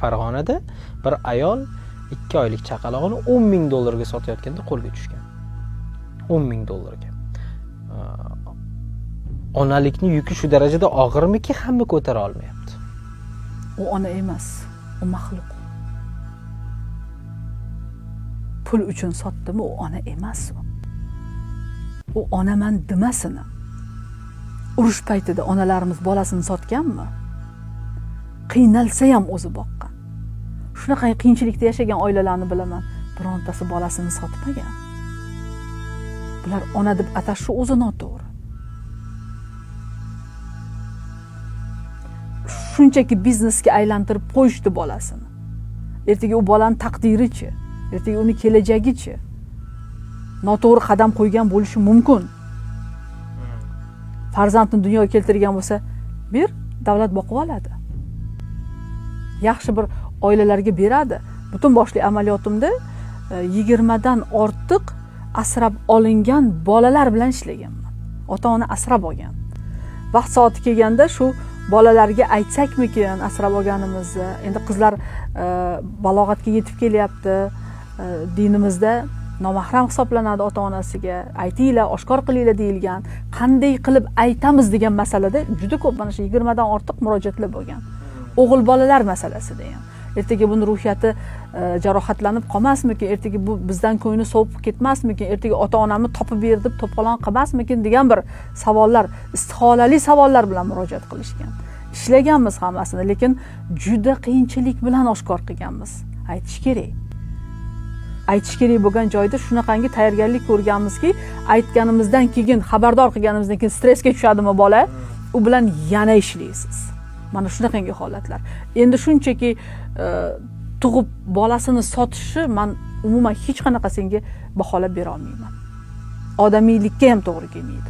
Farg'onada bir ayol 2 oylik chaqalog'ini $10,000 ga sotayotganda qo'lga tushgan. $10,000 ga. Onalikning yuki shu darajada og'irmiki, hamma ko'tara olmayapti. U ona emas, u maxluq. Pul uchun sotdimi, u ona emas u. U onaman demasini. Urush paytida onalarimiz bolasini sotganmi? Qiynalsa ham o'zi boqqan. Shunaqa qiyinchilikda yashagan oilalarni bilaman. Birontasi bolasini sotmagan. Bular ona deb atashi o'zi noto'g'ri. Shunchaki biznesga aylantirib qo'yishdi bolasini. Ertaga u bolaning taqdiri-chi, ertaga uni kelajagi-chi noto'g'ri qadam qo'ygan bo'lishi mumkin. Farzandni dunyoga keltirgan bo'lsa, bir davlat boqib oladi. Yaxshi bir oilalarga beradi. Butun boshli amaliyotimda 20 dan ortiq asrab olingan bolalar bilan ishlaganman. Ota-ona asrab olgan. Vaqt soati kelganda shu bolalarga aytsakmikin asrab olganimizni, endi qizlar balog'atga yetib kelyapti, dinimizda nomahram hisoblanadi ota-onasiga, aytinglar, oshkor qilinglar deyilgan. Qanday qilib aytamiz degan masalada juda ko'p mana shu 20 dan ortiq murojaatlar bo'lgan. O'g'il bolalar masalasida ham. Ertaga buni ruhiyati jarohatlanib qolmasmikin, ertaga bu bizdan ko'ngli sovib ketmasmikin, ertaga ota-onamni topib ber deb to'polon qilmasmikin degan bir savollar, istiholali savollar bilan murojaat qilishgan. Ishlaganmiz hammasini, lekin juda qiyinchilik bilan oshkor qilganmiz. Aytish kerak. Aytish kerak bo'lgan joyda shunaqangi tayyorgarlik ko'rganmizki, aytganimizdan keyin, xabardor qilganimizdan keyin stressga tushadimi bola, u bilan yana ishlaysiz. Mana shunaqangi holatlar. Endi shunchaki tug'ib bolasini sotishi men umuman hech qanaqa senga baholab bera olmayman. Odamiylikka ham to'g'ri kelmaydi.